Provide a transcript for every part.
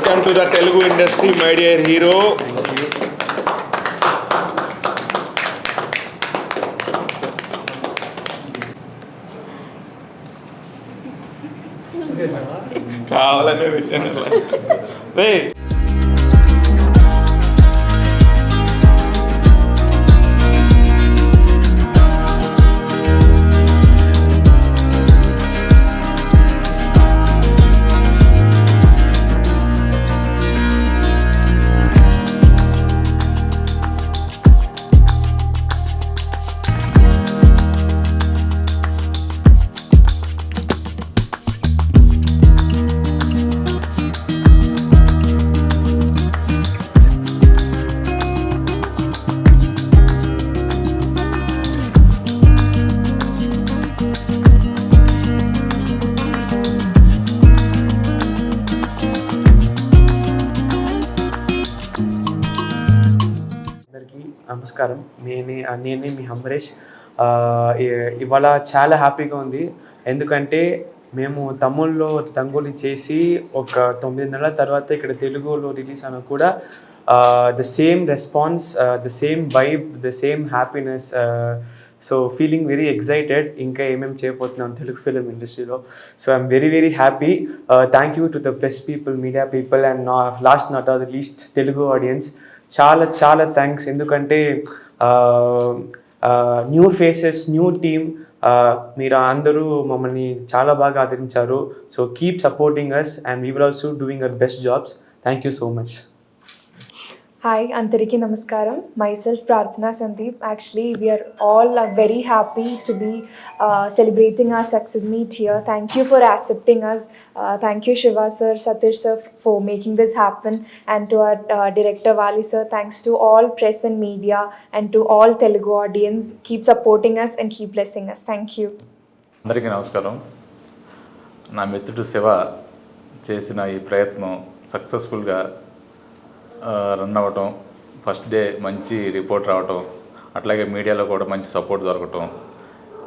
Welcome to the Telugu industry, my dear hero. కావాలనే పెట్టాను. నమస్కారం. నేనే మీ అంబరీష్. ఇవాళ చాలా హ్యాపీగా ఉంది. ఎందుకంటే మేము తమిళ్లో రంగోలి చేసి ఒక 9 నెలల తర్వాత ఇక్కడ తెలుగులో రిలీజ్ అయినా కూడా the same response, the same vibe, the same happiness. So feeling very excited ఇంకా ఏమేమి చేయబోతున్నాం తెలుగు ఫిలిం ఇండస్ట్రీలో. So I'm very happy. Thank you to the press people, media people and last not the least Telugu audience. చాలా thanks. ఎందుకంటే new faces, new team, మీరు అందరూ మమ్మల్ని చాలా బాగా ఆదరించారు. So keep supporting us and we will also doing our best jobs. Thank you so much. Hi, Antariki Namaskaram. Myself, Prarthana Sandeep. Actually, we are all very happy to be celebrating our success meet here. Thank you for accepting us. Thank you, Shiva sir, Satish sir, for making this happen. And to our director, Vali sir, thanks to all press and media and to all Telugu audience. Keep supporting us and keep blessing us. Thank you. అందరికీ నమస్కారం. నా మిత్రుడు శివ చేసిన ఈ ప్రయత్నం సక్సెస్ఫుల్గా run అవ్వటం, first day మంచి రిపోర్ట్ రావటం, అట్లాగే మీడియాలో కూడా మంచి సపోర్ట్ దొరకటం,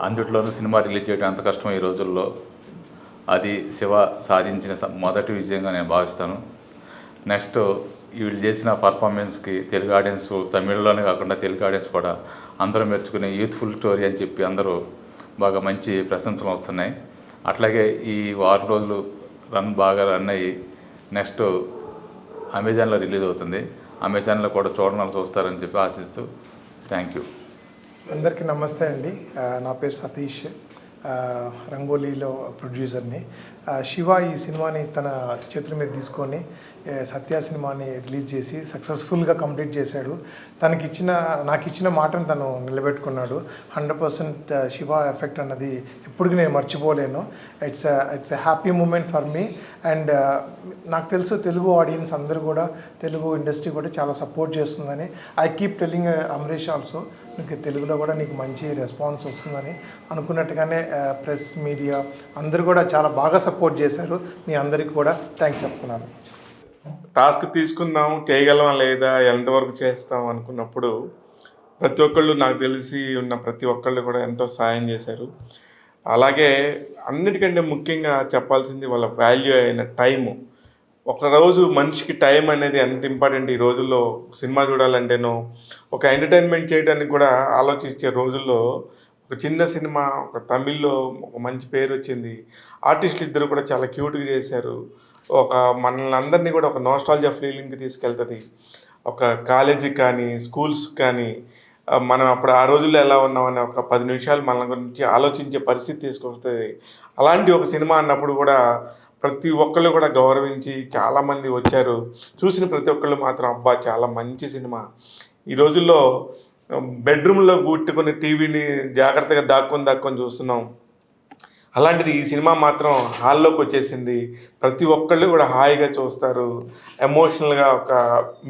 అందుట్లోనూ సినిమా రిలీజ్ చేయడం అంత కష్టం ఈ రోజుల్లో, అది శివ సాధించిన మొదటి విజయంగా నేను భావిస్తాను. నెక్స్ట్ వీళ్ళు చేసిన పర్ఫార్మెన్స్కి తెలుగు ఆడియన్స్, తమిళ్లోనే కాకుండా తెలుగు ఆడియన్స్ కూడా అందరూ మెచ్చుకునే యూత్ఫుల్ స్టోరీ అని చెప్పి అందరూ బాగా మంచి ప్రశంసలు వస్తున్నాయి. అట్లాగే ఈ 6 రోజులు బాగా రన్ అయ్యి నెక్స్ట్ అమెజాన్లో రిలీజ్ అవుతుంది. అమెజాన్లో కూడా చూస్తారని చెప్పి ఆశిస్తూ థ్యాంక్ యూ. అందరికీ నమస్తే అండి. నా పేరు సతీష్, రంగోలీలో ప్రొడ్యూసర్ని. శివ ఈ సినిమాని తన చేతుల మీద తీసుకొని సత్య సినిమాని రిలీజ్ చేసి సక్సెస్ఫుల్గా కంప్లీట్ చేశాడు. నాకు ఇచ్చిన మాటను తను నిలబెట్టుకున్నాడు. 100% శివ ఎఫెక్ట్ అన్నది ఎప్పటికీ నేను మర్చిపోలేను. It's a happy moment for me. And నాకు తెలుసు తెలుగు ఆడియన్స్ అందరూ కూడా, తెలుగు ఇండస్ట్రీ కూడా చాలా సపోర్ట్ చేస్తుందని. I keep telling Amrish also, నీకు తెలుగులో కూడా నీకు మంచి రెస్పాన్స్ వస్తుందని. అనుకున్నట్టుగానే ప్రెస్, మీడియా అందరూ కూడా చాలా బాగా సపోర్ట్ చేశారు. మీ అందరికీ కూడా థ్యాంక్స్ చెప్తున్నాను. టాస్క్ తీసుకుందాం, చేయగలమా లేదా, ఎంతవరకు చేస్తాం అనుకున్నప్పుడు ప్రతి ఒక్కళ్ళు, నాకు తెలిసి ఉన్న ప్రతి ఒక్కళ్ళు కూడా ఎంతో సాయం చేశారు. అలాగే అన్నిటికంటే ముఖ్యంగా చెప్పాల్సింది వాళ్ళ వాల్యూ అయిన టైము. ఒకరోజు మనిషికి టైం అనేది ఎంత ఇంపార్టెంట్. ఈ రోజుల్లో సినిమా చూడాలంటేనో ఒక ఎంటర్టైన్మెంట్ చేయడానికి కూడా ఆలోచించే రోజుల్లో ఒక చిన్న సినిమా, ఒక తమిళ్లో ఒక మంచి పేరు వచ్చింది. ఆర్టిస్టులు ఇద్దరు కూడా చాలా క్యూట్గా చేశారు. మనల్ని అందరినీ కూడా ఒక నోస్టాల్జియా ఫీలింగ్కి తీసుకెళ్తుంది. ఒక కాలేజీకి కానీ, స్కూల్స్కి కానీ, మనం అప్పుడు ఆ రోజుల్లో ఎలా ఉన్నామని ఒక 10 నిమిషాలు మన గురించి ఆలోచించే పరిస్థితి తీసుకొస్తుంది. అలాంటి ఒక సినిమా అన్నప్పుడు కూడా ప్రతి ఒక్కళ్ళు కూడా గౌరవించి చాలామంది వచ్చారు. చూసిన ప్రతి ఒక్కళ్ళు మాత్రం అబ్బా చాలా మంచి సినిమా. ఈ రోజుల్లో బెడ్రూమ్లో గుట్టుకుని టీవీని జాగ్రత్తగా దాక్కొని చూస్తున్నాం. అలాంటిది ఈ సినిమా మాత్రం హాల్లోకి వచ్చేసింది. ప్రతి ఒక్కళ్ళు కూడా హాయిగా చూస్తారు. ఎమోషనల్గా ఒక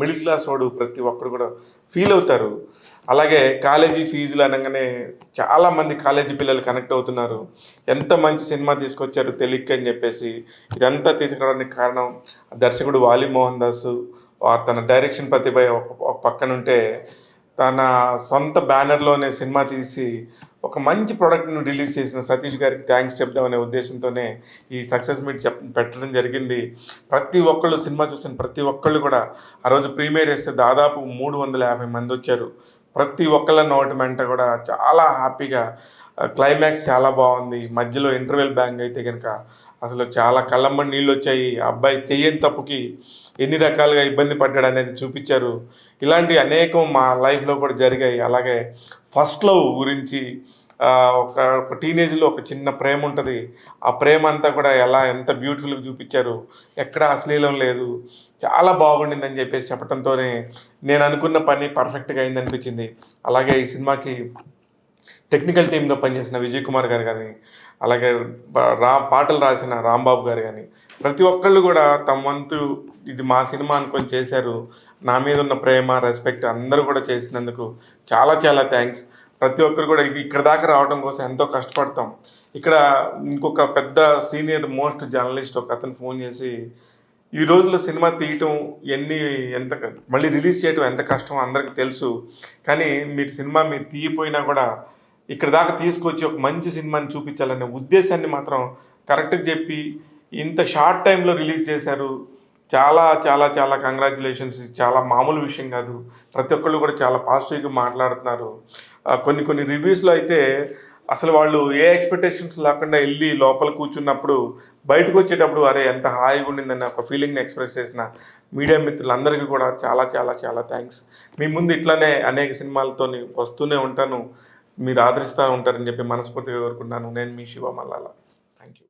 మిడిల్ క్లాస్ వాడు ప్రతి ఒక్కరు కూడా ఫీల్ అవుతారు. అలాగే కాలేజీ ఫీజులు అనగానే చాలామంది కాలేజీ పిల్లలు కనెక్ట్ అవుతున్నారు. ఎంత మంచి సినిమా తీసుకొచ్చారు తెలియక అని చెప్పేసి. ఇదంతా తీసుకురావడానికి కారణం దర్శకుడు వాలి మోహన్ దాస్. తన డైరెక్షన్ ప్రతిభ ఒక పక్కనుంటే తన సొంత బ్యానర్లోనే సినిమా తీసి ఒక మంచి ప్రోడక్ట్ను రిలీజ్ చేసిన సతీష్ గారికి థ్యాంక్స్ చెప్దామనే ఉద్దేశంతోనే ఈ సక్సెస్ మీట్ పెట్టడం జరిగింది. ప్రతి ఒక్కళ్ళు సినిమా చూసిన ప్రతి ఒక్కళ్ళు కూడా ఆ రోజు ప్రీమియర్ చేస్తే దాదాపు 350 మంది వచ్చారు. ప్రతి ఒక్కళ్ళ నోటి వెంట కూడా చాలా హ్యాపీగా క్లైమాక్స్ చాలా బాగుంది. మధ్యలో ఇంటర్వెల్ బ్యాంగ్ అయితే కనుక అసలు చాలా కళ్ళమ్మడి నీళ్ళు వచ్చాయి. ఆ అబ్బాయి చెయ్యని తప్పుకి ఎన్ని రకాలుగా ఇబ్బంది పడ్డాడు అనేది చూపించారు. ఇలాంటి అనేకం మా లైఫ్లో కూడా జరిగాయి. అలాగే ఫస్ట్ లవ్ గురించి ఒక టీనేజ్లో ఒక చిన్న ప్రేమ ఉంటుంది. ఆ ప్రేమ అంతా కూడా ఎంత బ్యూటిఫుల్గా చూపించారు. ఎక్కడ అశ్లీలం లేదు. చాలా బాగుండిందని చెప్పేసి చెప్పడంతోనే నేను అనుకున్న పని పర్ఫెక్ట్గా అయిందనిపించింది. అలాగే ఈ సినిమాకి టెక్నికల్ టీమ్గా పనిచేసిన విజయ్ కుమార్ గారు కానీ, అలాగే పాటలు రాసిన రాంబాబు గారు కానీ, ప్రతి ఒక్కళ్ళు కూడా తమ వంతు ఇది మా సినిమా అనుకొని చేశారు. నా మీద ఉన్న ప్రేమ, రెస్పెక్ట్ అందరూ కూడా చేసినందుకు చాలా చాలా థ్యాంక్స్. ప్రతి ఒక్కరు కూడా ఇక్కడ దాకా రావడం కోసం ఎంతో కష్టపడతాం. ఇక్కడ ఇంకొక పెద్ద సీనియర్ మోస్ట్ జర్నలిస్ట్ ఒక అతను ఫోన్ చేసి, ఈ రోజుల్లో సినిమా తీయటం మళ్ళీ రిలీజ్ చేయటం ఎంత కష్టమో అందరికీ తెలుసు. కానీ మీరు తీయపోయినా కూడా ఇక్కడ దాకా తీసుకొచ్చి ఒక మంచి సినిమాని చూపించాలనే ఉద్దేశాన్ని మాత్రం కరెక్ట్గా చెప్పి ఇంత షార్ట్ టైంలో రిలీజ్ చేశారు. చాలా చాలా చాలా కంగ్రాచ్యులేషన్స్. చాలా మామూలు విషయం కాదు. ప్రతి ఒక్కళ్ళు కూడా చాలా పాజిటివ్గా మాట్లాడుతున్నారు. కొన్ని రివ్యూస్లో అయితే అసలు వాళ్ళు ఏ ఎక్స్పెక్టేషన్స్ లేకుండా వెళ్ళి లోపల కూర్చున్నప్పుడు బయటకు వచ్చేటప్పుడు అరే ఎంత హాయిగా ఉండిందని ఒక ఫీలింగ్ని ఎక్స్ప్రెస్ చేసిన మీడియా మిత్రులందరికీ కూడా చాలా చాలా చాలా థ్యాంక్స్. మీ ముందు ఇట్లానే అనేక సినిమాలతో వస్తూనే ఉంటాను. మీరు ఆదరిస్తూ ఉంటారని చెప్పి మనస్ఫూర్తిగా కోరుకుంటున్నాను. నేను మీ శివ మల్లాల. Thank you.